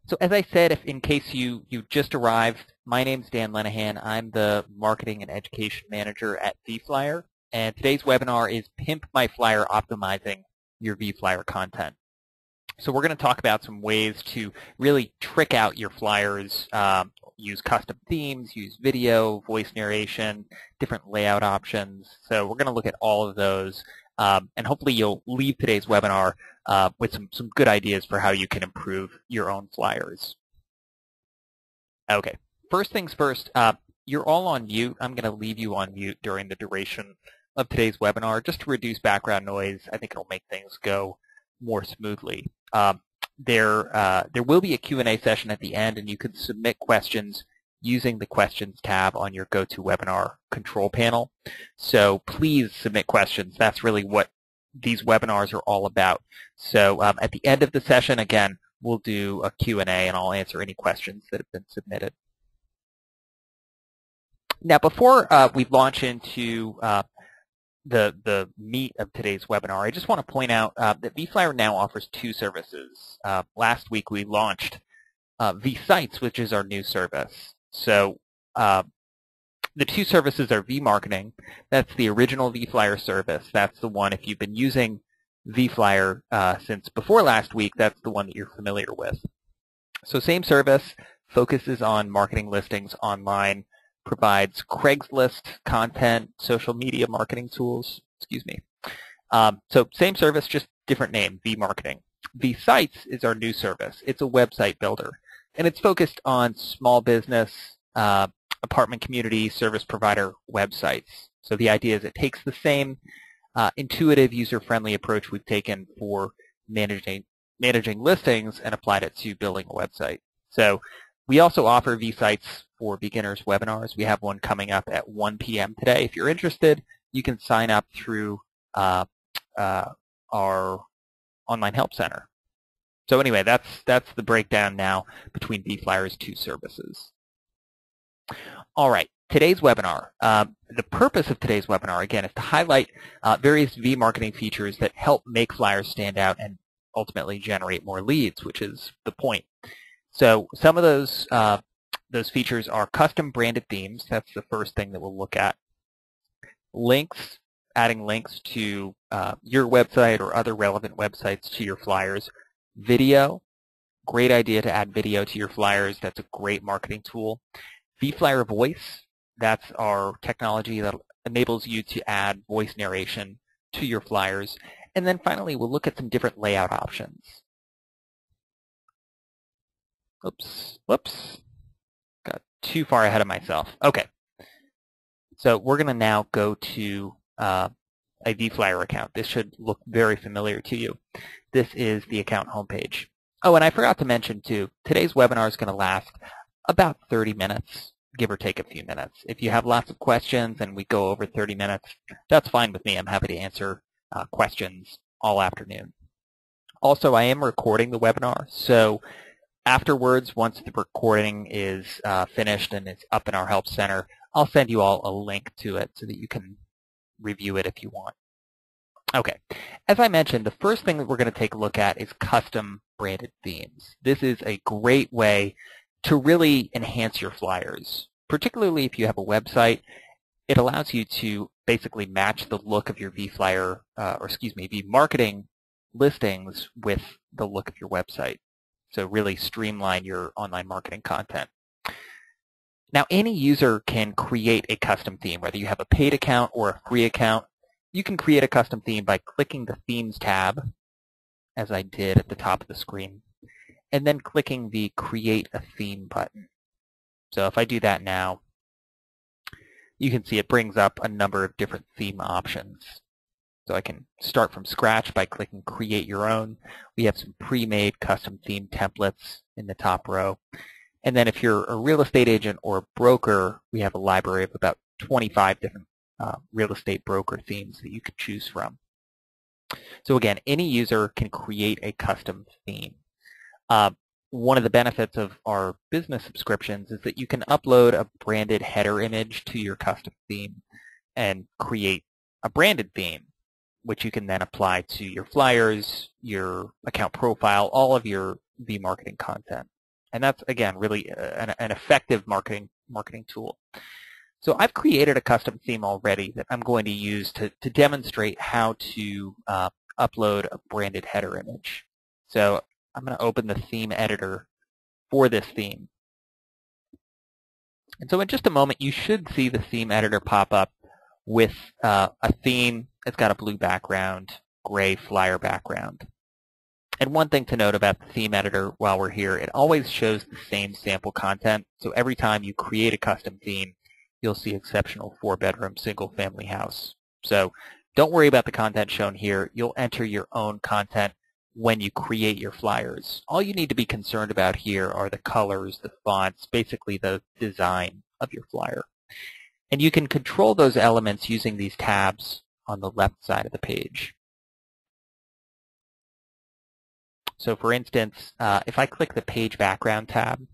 So as I said, if in case you just arrived, my name's Dan Lenahan. I'm the Marketing and Education Manager at vFlyer, and today's webinar is Pimp My Flyer Optimizing Your vFlyer Content. So we're going to talk about some ways to really trick out your flyers, use custom themes, use video, voice narration, different layout options. So we're going to look at all of those, and hopefully you'll leave today's webinar with some good ideas for how you can improve your own flyers. Okay, first things first, you're all on mute. I'm going to leave you on mute during the duration of today's webinar just to reduce background noise. I think it'll make things go more smoothly. There will be a Q&A session at the end, and you can submit questions using the Questions tab on your GoToWebinar control panel. So please submit questions. That's really what these webinars are all about. So at the end of the session, again, we'll do a Q&A, and I'll answer any questions that have been submitted. Now, before we launch into the meat of today's webinar, I just want to point out that vFlyer now offers two services. Last week we launched vSites, which is our new service. So the two services are vMarketing. That's the original vFlyer service. That's the one, if you've been using vFlyer since before last week, that's the one that you're familiar with. So same service, focuses on marketing listings online, provides Craigslist content, social media marketing tools, So same service, just different name, vMarketing. vSites is our new service. It's a website builder, and it's focused on small business, apartment community, service provider websites. So the idea is it takes the same intuitive, user-friendly approach we've taken for managing listings and applied it to building a website. So we also offer vSites for beginners webinars. We have one coming up at 1 p.m. today. If you're interested, you can sign up through our online help center. So anyway, that's the breakdown now between vFlyer's two services. All right, today's webinar. The purpose of today's webinar, again, is to highlight various vMarketing features that help make flyers stand out and ultimately generate more leads, which is the point. So some of those features are custom branded themes. That's the first thing that we'll look at. Links, adding links to your website or other relevant websites to your flyers. Video, great idea to add video to your flyers. That's a great marketing tool. vFlyer Voice, that's our technology that enables you to add voice narration to your flyers. And then finally, we'll look at some different layout options. Whoops. Got too far ahead of myself. Okay. So we're going to now go to a vFlyer account. This should look very familiar to you. This is the account homepage. Oh, and I forgot to mention, too, today's webinar is going to last about 30 minutes, give or take a few minutes. If you have lots of questions and we go over 30 minutes, that's fine with me. I'm happy to answer questions all afternoon. Also, I am recording the webinar, so afterwards, once the recording is finished and it's up in our Help Center, I'll send you all a link to it so that you can review it if you want. Okay, as I mentioned, the first thing that we're going to take a look at is custom branded themes. This is a great way to really enhance your flyers, particularly if you have a website. It allows you to basically match the look of your vFlyer, vMarketing listings with the look of your website. So really streamline your online marketing content. Now, any user can create a custom theme, whether you have a paid account or a free account. You can create a custom theme by clicking the Themes tab, as I did at the top of the screen, and then clicking the Create a Theme button. So if I do that now, you can see it brings up a number of different theme options. So I can start from scratch by clicking Create Your Own. We have some pre-made custom theme templates in the top row. And then if you're a real estate agent or broker, we have a library of about 25 different real estate broker themes that you can choose from. So again, any user can create a custom theme. One of the benefits of our business subscriptions is that you can upload a branded header image to your custom theme and create a branded theme, which you can then apply to your flyers, your account profile, all of your vMarketing content. And that's, again, really an effective marketing tool. So I've created a custom theme already that I'm going to use to demonstrate how to upload a branded header image. So I'm going to open the theme editor for this theme. And so in just a moment, you should see the theme editor pop up with a theme that's got a blue background, gray flyer background. And one thing to note about the theme editor while we're here, it always shows the same sample content. So every time you create a custom theme, you'll see exceptional 4-bedroom single-family house. So don't worry about the content shown here. You'll enter your own content when you create your flyers. All you need to be concerned about here are the colors, the fonts, basically the design of your flyer. And you can control those elements using these tabs on the left side of the page. So for instance, if I click the Page Background tab,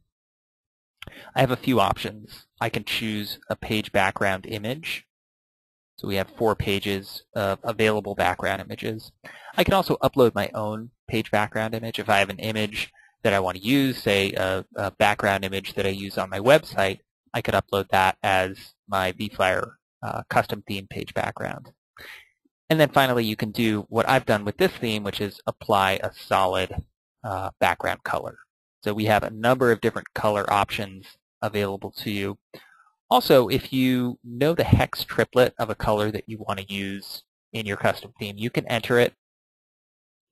I have a few options. I can choose a page background image. So we have 4 pages of available background images. I can also upload my own page background image. If I have an image that I want to use, say a background image that I use on my website, I could upload that as my vFlyer custom theme page background. And then finally, you can do what I've done with this theme, which is apply a solid background color. So we have a number of different color options available to you. Also, if you know the hex triplet of a color that you want to use in your custom theme, you can enter it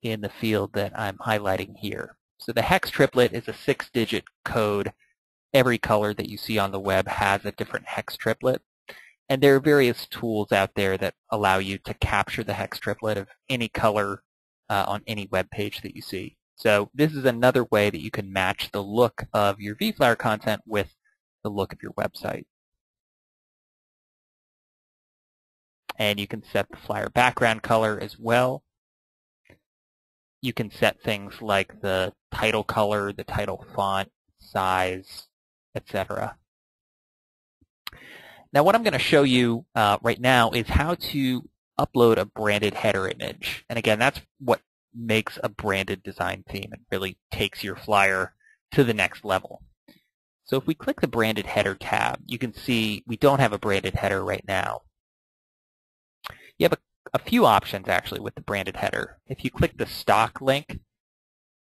in the field that I'm highlighting here. So the hex triplet is a 6-digit code. Every color that you see on the web has a different hex triplet. And there are various tools out there that allow you to capture the hex triplet of any color on any web page that you see. So this is another way that you can match the look of your vFlyer content with the look of your website. And you can set the flyer background color as well. You can set things like the title color, the title font, size, etc. Now what I'm going to show you right now is how to upload a branded header image. And again, that's what makes a branded design theme and really takes your flyer to the next level. So if we click the branded header tab, you can see we don't have a branded header right now. You have a few options actually with the branded header. If you click the stock link,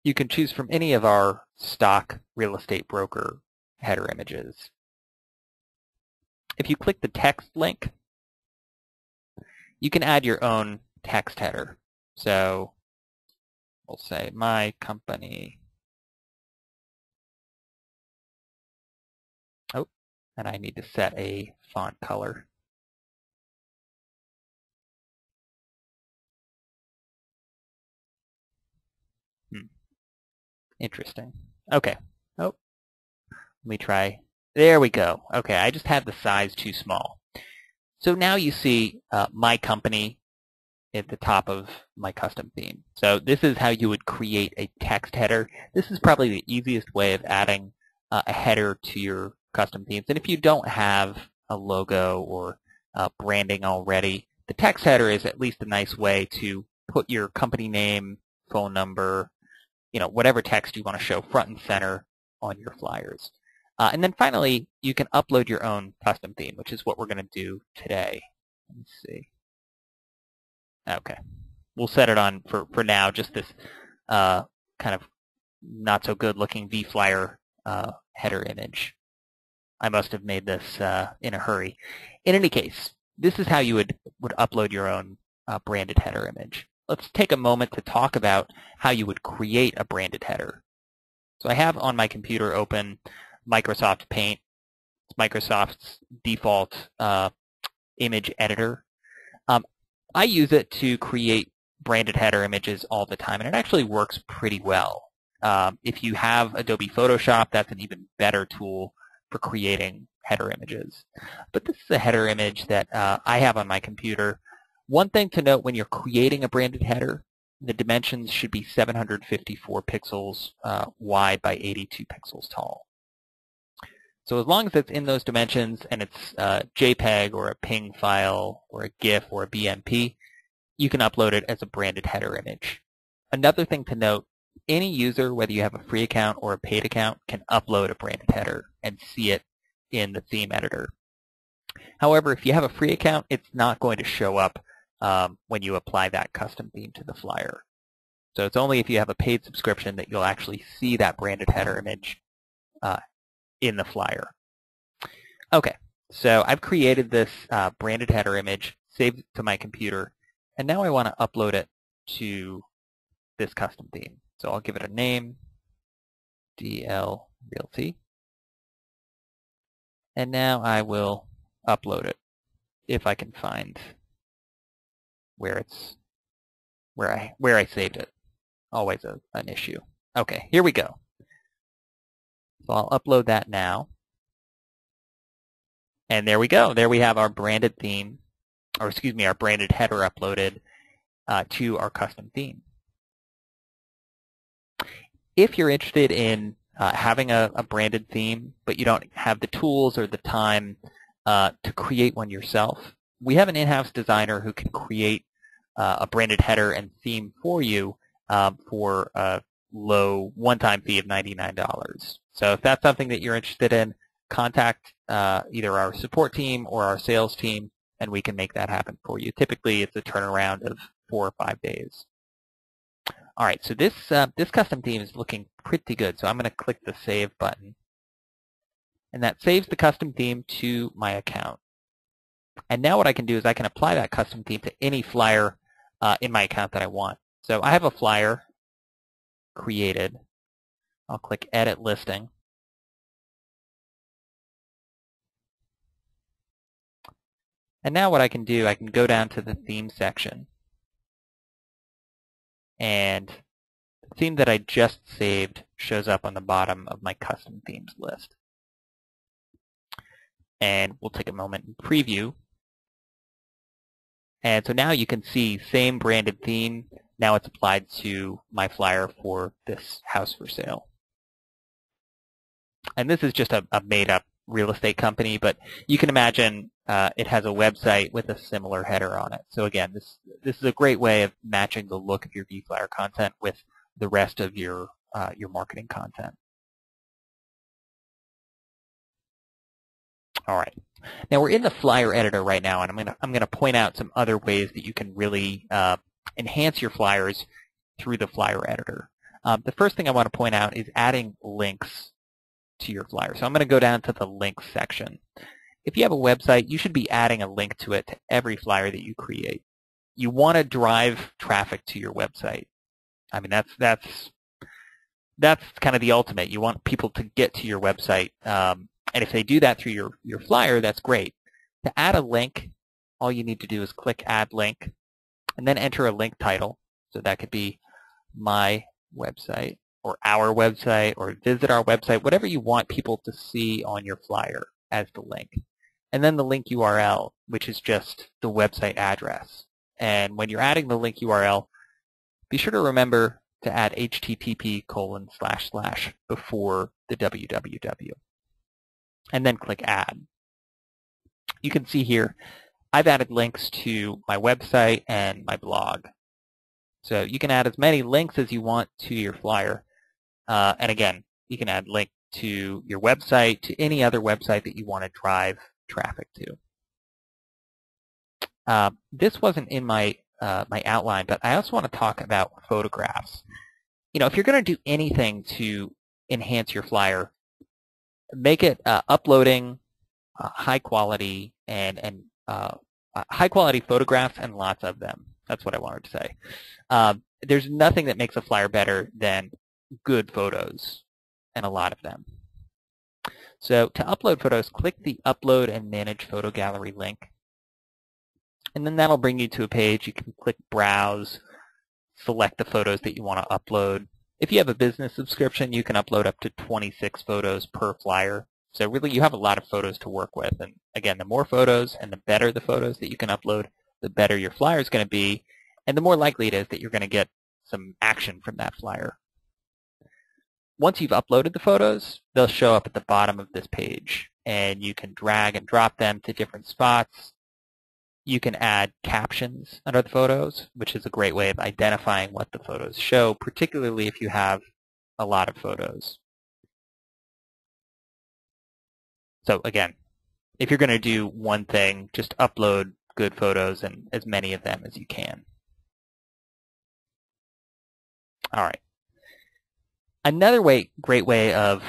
you can choose from any of our stock real estate broker header images. If you click the text link, you can add your own text header. So we'll say my company. Oh, and I need to set a font color. Interesting. Okay. Oh, let me try. There we go. Okay, I just had the size too small. So now you see my company at the top of my custom theme. So this is how you would create a text header. This is probably the easiest way of adding a header to your custom themes. And if you don't have a logo or branding already, the text header is at least a nice way to put your company name, phone number, whatever text you want to show front and center on your flyers. And then finally, you can upload your own custom theme, which is what we're going to do today. Let me see. Okay. We'll set it on, for now, just this kind of not so good looking vFlyer header image. I must have made this in a hurry. In any case, this is how you would upload your own branded header image. Let's take a moment to talk about how you would create a branded header. So I have on my computer open Microsoft Paint. It's Microsoft's default image editor. I use it to create branded header images all the time, and it actually works pretty well. If you have Adobe Photoshop, that's an even better tool for creating header images. But this is a header image that I have on my computer. One thing to note when you're creating a branded header, the dimensions should be 754 pixels wide by 82 pixels tall. So as long as it's in those dimensions and it's a JPEG or a PNG file or a GIF or a BMP, you can upload it as a branded header image. Another thing to note any user, whether you have a free account or a paid account, can upload a branded header and see it in the theme editor. However, if you have a free account, it's not going to show up when you apply that custom theme to the flyer. So it's only if you have a paid subscription that you'll actually see that branded header image in the flyer. Okay, so I've created this branded header image, saved it to my computer, and now I want to upload it to this custom theme. So I'll give it a name, DL Realty, and now I will upload it if I can find where I saved it. Always an issue. Okay, here we go. So I'll upload that now. And there we go. There we have our branded theme, or excuse me, our branded header uploaded to our custom theme. If you're interested in having a branded theme, but you don't have the tools or the time to create one yourself, we have an in-house designer who can create a branded header and theme for you for a low one-time fee of $99. So if that's something that you're interested in, contact either our support team or our sales team, and we can make that happen for you. Typically, it's a turnaround of 4 or 5 days. All right, so this custom theme is looking pretty good. So I'm going to click the Save button, and that saves the custom theme to my account. And now what I can do is I can apply that custom theme to any flyer in my account that I want. So I have a flyer created. I'll click Edit Listing. And now what I can do, I can go down to the theme section. And the theme that I just saved shows up on the bottom of my custom themes list. And we'll take a moment and preview. And so now you can see same branded theme. Now it's applied to my flyer for this house for sale. And this is just a made-up real estate company, but you can imagine it has a website with a similar header on it. So again, this is a great way of matching the look of your vFlyer content with the rest of your marketing content. All right. Now we're in the flyer editor right now, and I'm gonna point out some other ways that you can really enhance your flyers through the flyer editor. The first thing I want to point out is adding links to your flyer. So I'm going to go down to the links section. If you have a website, you should be adding a link to it to every flyer that you create. You want to drive traffic to your website. I mean, that's kind of the ultimate. You want people to get to your website, and if they do that through your flyer, that's great. To add a link, all you need to do is click Add Link, and then enter a link title. So that could be my website, or our website, or visit our website, whatever you want people to see on your flyer as the link. And then the link URL, which is just the website address. And when you're adding the link URL, be sure to remember to add http:// before the www. And then click Add. You can see here, I've added links to my website and my blog. So you can add as many links as you want to your flyer. And again, you can add link to your website, to any other website that you want to drive traffic to. This wasn't in my my outline, but I also want to talk about photographs. You know, if you're going to do anything to enhance your flyer, make it uploading high quality and high quality photographs, and lots of them. That's what I wanted to say. There's nothing that makes a flyer better than good photos, and a lot of them. So to upload photos, click the Upload and Manage Photo Gallery link. And then that'll bring you to a page. You can click Browse, select the photos that you want to upload. If you have a business subscription, you can upload up to 26 photos per flyer. So really, you have a lot of photos to work with. And again, the more photos and the better the photos that you can upload, the better your flyer is going to be, and the more likely it is that you're going to get some action from that flyer. Once you've uploaded the photos, they'll show up at the bottom of this page, and you can drag and drop them to different spots. you can add captions under the photos, which is a great way of identifying what the photos show, particularly if you have a lot of photos. So again, if you're going to do one thing, just upload good photos and as many of them as you can. All right. Another great way of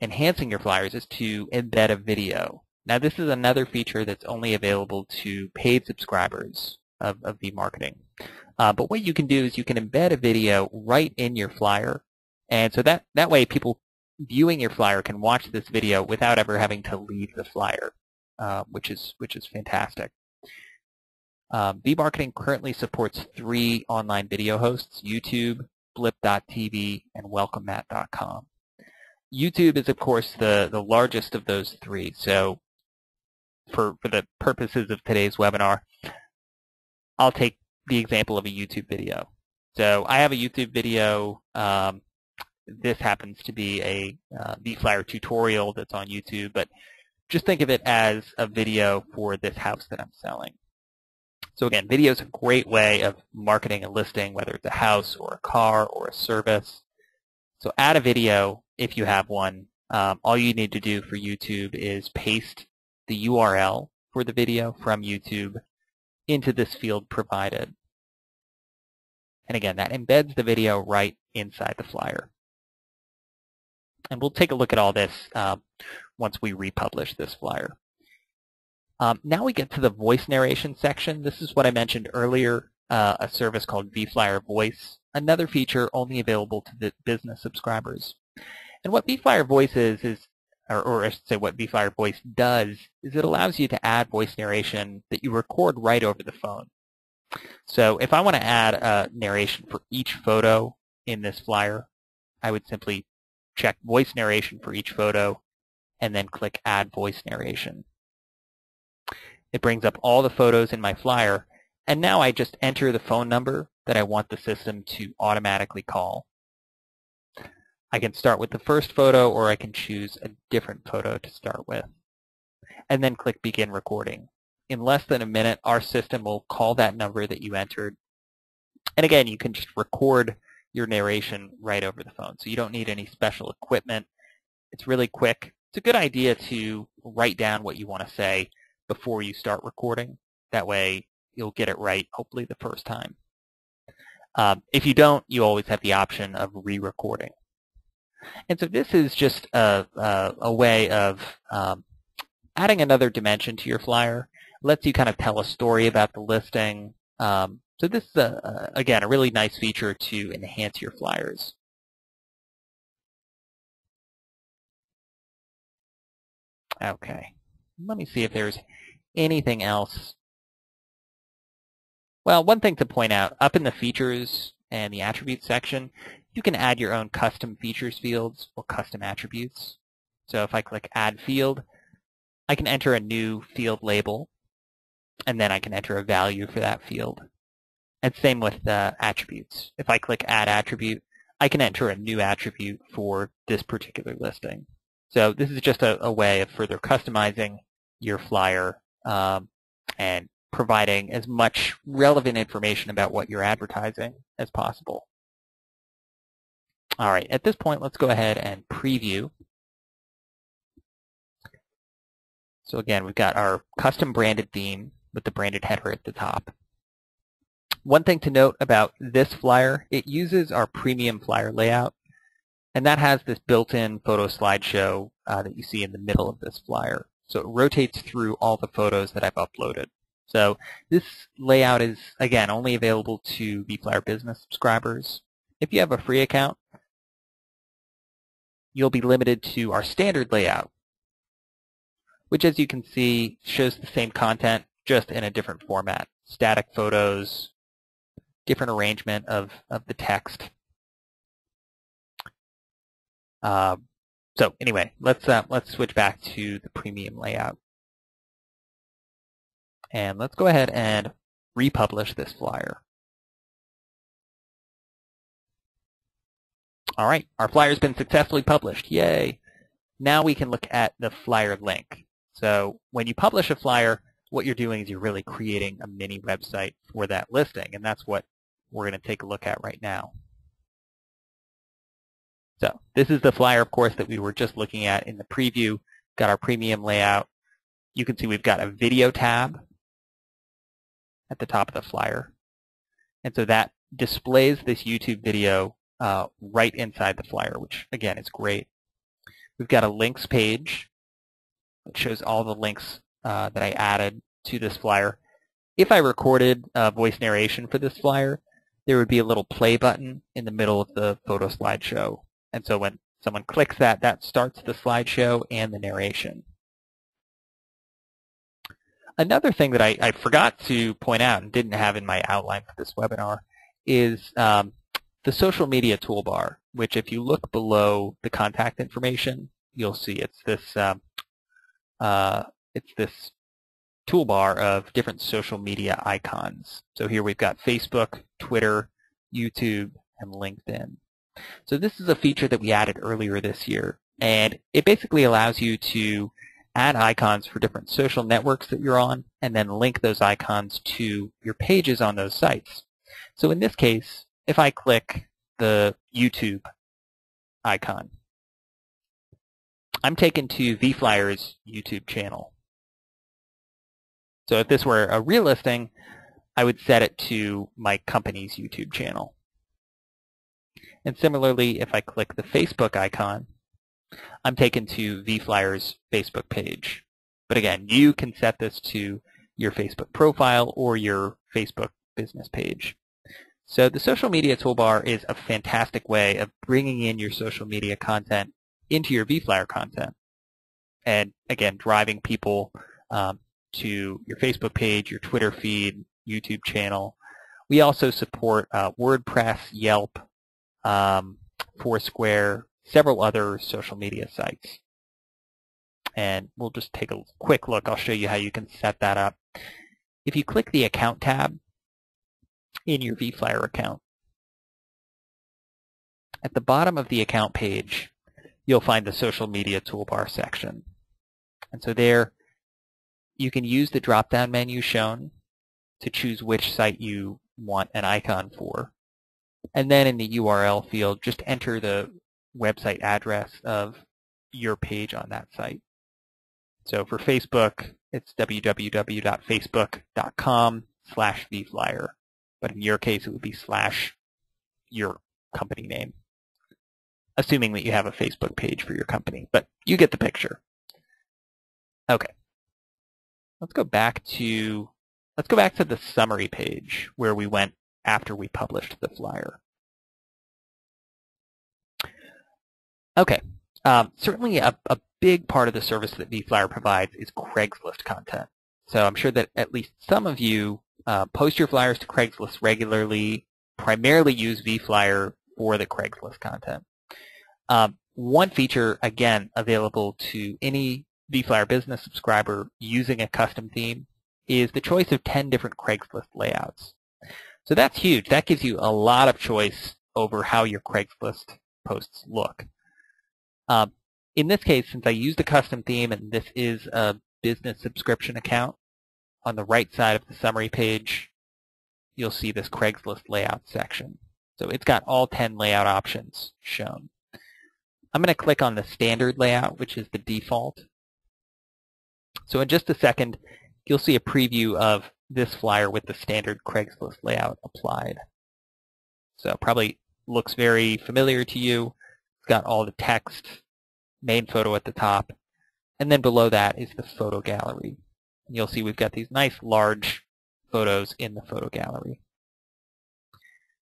enhancing your flyers is to embed a video. Now, this is another feature that's only available to paid subscribers of vMarketing. But what you can do is you can embed a video right in your flyer, and so that way people viewing your flyer can watch this video without ever having to leave the flyer, which is fantastic. vMarketing currently supports 3 online video hosts: YouTube, Blip.tv, and WelcomeMat.com. YouTube is, of course, the largest of those 3. So for the purposes of today's webinar, I'll take the example of a YouTube video. So I have a YouTube video. This happens to be a vFlyer tutorial that's on YouTube, but just think of it as a video for this house that I'm selling. So again, video is a great way of marketing a listing, whether it's a house or a car or a service. So add a video if you have one. All you need to do for YouTube is paste the URL for the video from YouTube into this field provided. And again, that embeds the video right inside the flyer. And we'll take a look at all this once we republish this flyer. Now we get to the voice narration section. This is what I mentioned earlier, a service called vFlyer Voice, another feature only available to the business subscribers. And what vFlyer Voice is, or I should say what vFlyer Voice does, is it allows you to add voice narration that you record right over the phone. So if I want to add a narration for each photo in this flyer, I would simply check voice narration for each photo and then click Add Voice Narration. It brings up all the photos in my flyer, and now I just enter the phone number that I want the system to automatically call. I can start with the first photo, or I can choose a different photo to start with, and then click Begin Recording. In less than a minute, our system will call that number that you entered. And again, you can just record your narration right over the phone, so you don't need any special equipment. It's really quick. It's a good idea to write down what you want to say before you start recording. That way, you'll get it right, hopefully the first time. If you don't, you always have the option of re-recording. And so this is just a way of adding another dimension to your flyer. It lets you kind of tell a story about the listing. So this is, again, a really nice feature to enhance your flyers. Okay, let me see if there's anything else. Well, one thing to point out, up in the features and the attributes section, you can add your own custom features fields or custom attributes. So if I click Add Field, I can enter a new field label, and then I can enter a value for that field. And same with attributes. If I click Add Attribute, I can enter a new attribute for this particular listing. So this is just a way of further customizing your flyer and providing as much relevant information about what you're advertising as possible. All right, at this point, let's go ahead and preview. So again, we've got our custom branded theme with the branded header at the top. One thing to note about this flyer, it uses our premium flyer layout, and that has this built-in photo slideshow that you see in the middle of this flyer. So it rotates through all the photos that I've uploaded. So this layout is, again, only available to vFlyer Business subscribers. If you have a free account, you'll be limited to our standard layout, which, as you can see, shows the same content, just in a different format. Static photos, different arrangement of the text. So anyway, let's switch back to the premium layout. And let's go ahead and republish this flyer. All right, our flyer's been successfully published. Yay! Now we can look at the flyer link. So when you publish a flyer, what you're doing is you're really creating a mini website for that listing, and that's what we're going to take a look at right now. So this is the flyer, of course, that we were just looking at in the preview. Got our premium layout. You can see we've got a video tab at the top of the flyer. And so that displays this YouTube video right inside the flyer, which, again, is great. We've got a links page, which shows all the links that I added to this flyer. If I recorded voice narration for this flyer, there would be a little play button in the middle of the photo slideshow. And so when someone clicks that, that starts the slideshow and the narration. Another thing that I forgot to point out and didn't have in my outline for this webinar is the social media toolbar, which if you look below the contact information, you'll see it's this toolbar of different social media icons. So here we've got Facebook, Twitter, YouTube, and LinkedIn. So this is a feature that we added earlier this year, and it basically allows you to add icons for different social networks that you're on and then link those icons to your pages on those sites. So in this case, if I click the YouTube icon, I'm taken to vFlyer's YouTube channel. So if this were a real listing, I would set it to my company's YouTube channel. And similarly, if I click the Facebook icon, I'm taken to vFlyer's Facebook page. But again, you can set this to your Facebook profile or your Facebook business page. So the social media toolbar is a fantastic way of bringing in your social media content into your vFlyer content. And again, driving people to your Facebook page, your Twitter feed, YouTube channel. We also support WordPress, Yelp, Foursquare, several other social media sites. And we'll just take a quick look. I'll show you how you can set that up. If you click the Account tab in your vFlyer account, at the bottom of the account page, you'll find the social media toolbar section. And so there, you can use the drop-down menu shown to choose which site you want an icon for. And then in the URL field, just enter the website address of your page on that site. So for Facebook, it's www.facebook.com/vFlyer. But in your case, it would be / your company name, assuming that you have a Facebook page for your company. But you get the picture. Okay. Let's go back to the summary page where we went after we published the flyer. Okay, certainly a big part of the service that vFlyer provides is Craigslist content. So I'm sure that at least some of you post your flyers to Craigslist regularly, primarily use vFlyer for the Craigslist content. One feature, again, available to any vFlyer business subscriber using a custom theme is the choice of 10 different Craigslist layouts. So that's huge. That gives you a lot of choice over how your Craigslist posts look. In this case, since I used a custom theme and this is a business subscription account, on the right side of the summary page, you'll see this Craigslist layout section. So it's got all 10 layout options shown. I'm going to click on the standard layout, which is the default. So in just a second, you'll see a preview of this flyer with the standard Craigslist layout applied. So it probably looks very familiar to you. It's got all the text, main photo at the top, and then below that is the photo gallery. And you'll see we've got these nice large photos in the photo gallery.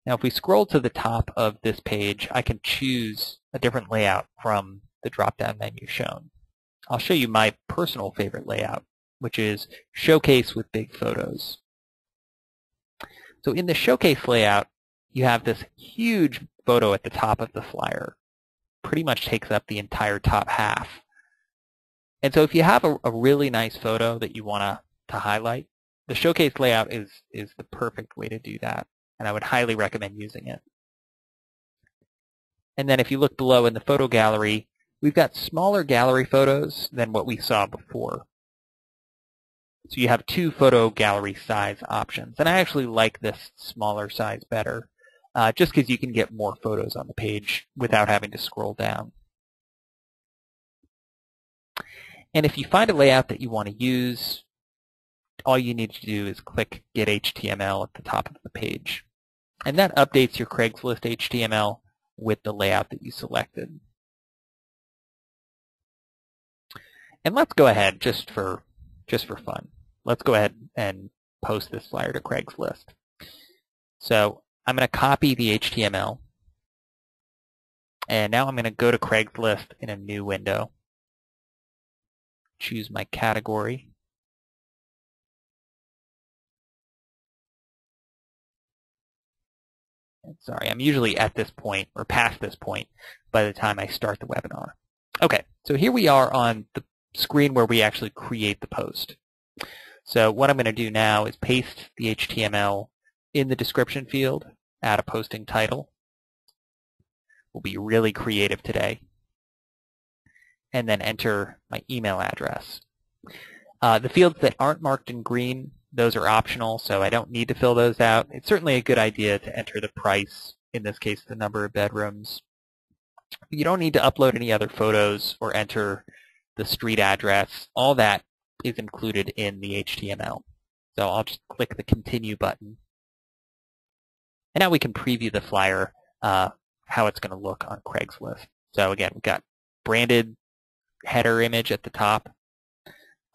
Now if we scroll to the top of this page, I can choose a different layout from the drop-down menu shown. I'll show you my personal favorite layout, which is Showcase with Big Photos. So in the Showcase layout, you have this huge photo at the top of the flyer. Pretty much takes up the entire top half. And so if you have a really nice photo that you want to highlight, the Showcase layout is the perfect way to do that, and I would highly recommend using it. And then if you look below in the photo gallery, we've got smaller gallery photos than what we saw before. So you have two photo gallery size options. And I actually like this smaller size better, just because you can get more photos on the page without having to scroll down. And if you find a layout that you want to use, all you need to do is click Get HTML at the top of the page. And that updates your Craigslist HTML with the layout that you selected. And let's go ahead, just for fun, let's go ahead and post this flyer to Craigslist. So I'm going to copy the HTML, and now I'm going to go to Craigslist in a new window, choose my category, and sorry, I'm usually at this point or past this point by the time I start the webinar. Okay, so here we are on the screen where we actually create the post. So what I'm going to do now is paste the HTML in the description field, add a posting title. We'll be really creative today. And then enter my email address. The fields that aren't marked in green, those are optional, so I don't need to fill those out. It's certainly a good idea to enter the price, in this case the number of bedrooms. You don't need to upload any other photos or enter the street address. All that is included in the HTML. So I'll just click the Continue button. And now we can preview the flyer, how it's going to look on Craigslist. So again, we've got branded header image at the top,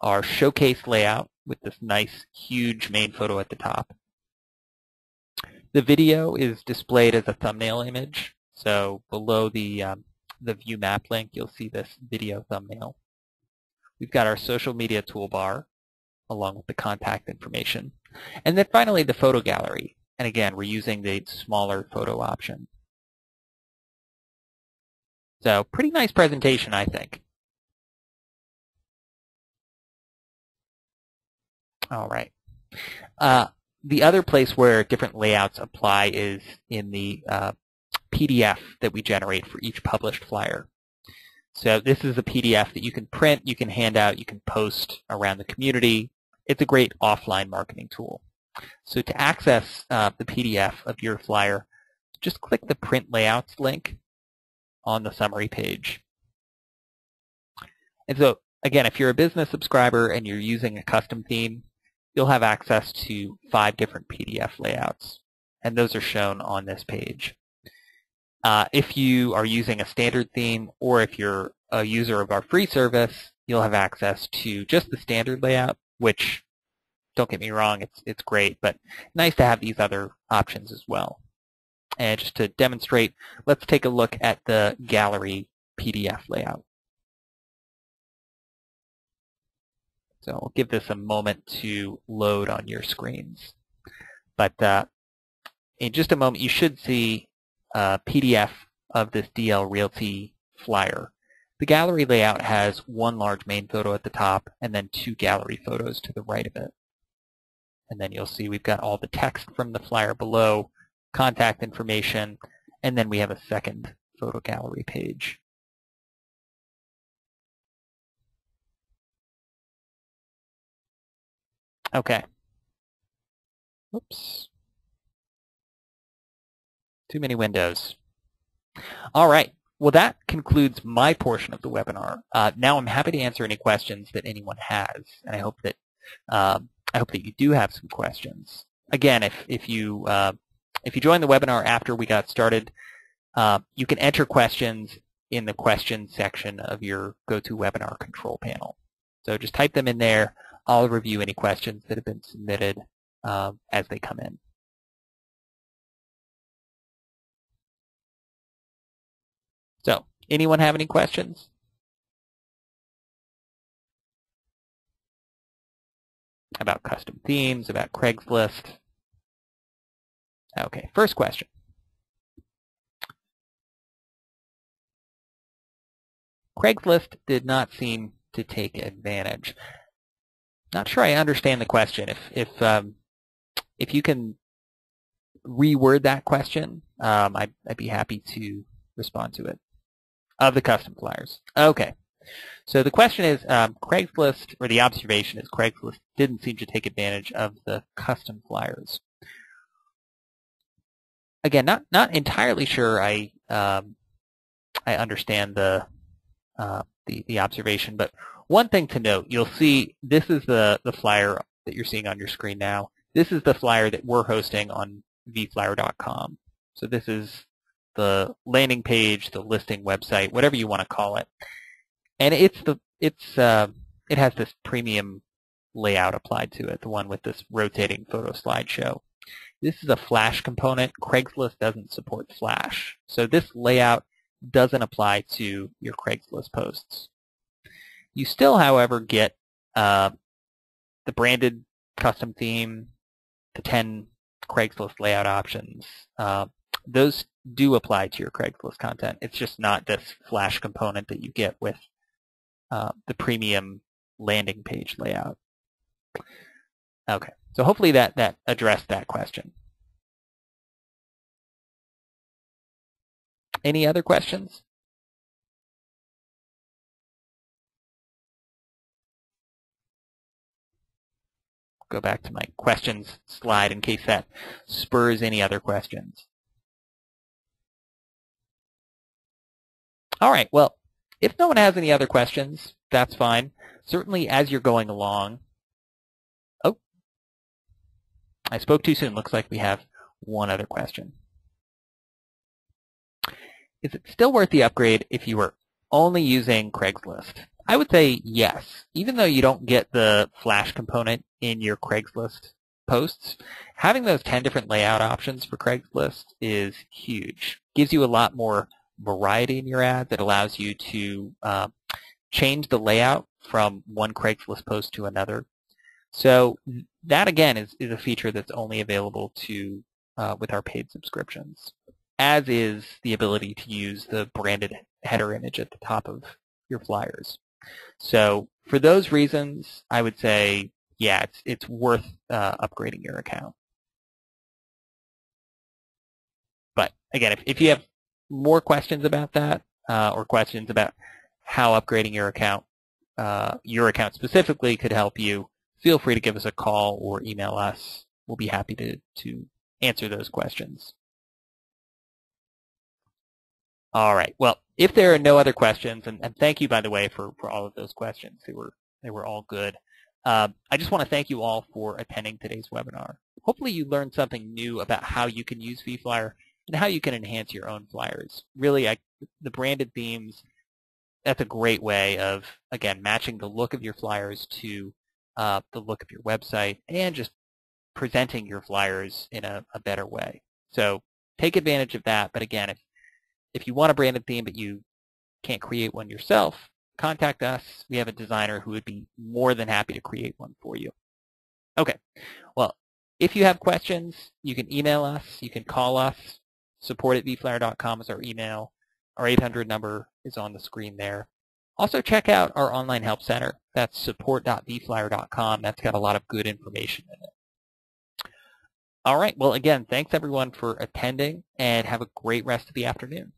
our showcase layout with this nice, huge main photo at the top. The video is displayed as a thumbnail image. So below the view map link, you'll see this video thumbnail. We've got our social media toolbar along with the contact information. And then finally the photo gallery. And again, we're using the smaller photo option. So pretty nice presentation, I think. All right. The other place where different layouts apply is in the PDF that we generate for each published flyer. So this is a PDF that you can print, you can hand out, you can post around the community. It's a great offline marketing tool. So to access the PDF of your flyer, just click the Print Layouts link on the summary page. And so, again, if you're a business subscriber and you're using a custom theme, you'll have access to 5 different PDF layouts, and those are shown on this page. If you are using a standard theme, or if you're a user of our free service, you'll have access to just the standard layout, which, don't get me wrong, it's great, but nice to have these other options as well. And just to demonstrate, let's take a look at the gallery PDF layout. So I'll give this a moment to load on your screens. But in just a moment, you should see a PDF of this DL Realty flyer. The gallery layout has one large main photo at the top and then 2 gallery photos to the right of it. And then you'll see we've got all the text from the flyer below, contact information, and then we have a second photo gallery page. Okay. Oops. Too many windows. All right. Well, that concludes my portion of the webinar. Now I'm happy to answer any questions that anyone has, and I hope that you do have some questions. Again, if you joined the webinar after we got started, you can enter questions in the questions section of your GoToWebinar control panel. So just type them in there. I'll review any questions that have been submitted as they come in. So, anyone have any questions? About custom themes, about Craigslist? Okay, first question. Craigslist did not seem to take advantage. Not sure I understand the question. If you can reword that question, I'd be happy to respond to it. Of the custom flyers. Okay. So the question is, Craigslist, or the observation is Craigslist didn't seem to take advantage of the custom flyers. Again, not entirely sure I understand the observation, but one thing to note, you'll see this is the flyer that you're seeing on your screen now. This is the flyer that we're hosting on vFlyer.com. So this is the landing page, the listing website, whatever you want to call it. And it has this premium layout applied to it, the one with this rotating photo slideshow. This is a Flash component. Craigslist doesn't support Flash. So this layout doesn't apply to your Craigslist posts. You still, however, get the branded custom theme, the 10 Craigslist layout options. Those do apply to your Craigslist content. It's just not this Flash component that you get with the premium landing page layout. Okay, so hopefully that addressed that question. Any other questions? Go back to my questions slide in case that spurs any other questions. All right, well, if no one has any other questions, that's fine. Certainly as you're going along. Oh, I spoke too soon. Looks like we have one other question. Is it still worth the upgrade if you were only using Craigslist? I would say yes. Even though you don't get the Flash component in your Craigslist posts, having those 10 different layout options for Craigslist is huge. Gives you a lot more variety in your ads. It allows you to change the layout from one Craigslist post to another. So that, again, is a feature that's only available to with our paid subscriptions, as is the ability to use the branded header image at the top of your flyers. So for those reasons, I would say, yeah, it's worth upgrading your account. But again, if you have more questions about that, or questions about how upgrading your account specifically could help you, feel free to give us a call or email us. We'll be happy to answer those questions. All right. Well, if there are no other questions, and thank you, by the way, for all of those questions. They were all good. I just want to thank you all for attending today's webinar. Hopefully you learned something new about how you can use vFlyer and how you can enhance your own flyers. Really, the branded themes, that's a great way of, again, matching the look of your flyers to the look of your website and just presenting your flyers in a better way. So take advantage of that. But again, if you want a branded theme but you can't create one yourself, contact us. We have a designer who would be more than happy to create one for you. Okay. Well, if you have questions, you can email us. You can call us. support@vflyer.com is our email. Our 800 number is on the screen there. Also, check out our online help center. That's support.vflyer.com. That's got a lot of good information in it. All right. Well, again, thanks everyone for attending, and have a great rest of the afternoon.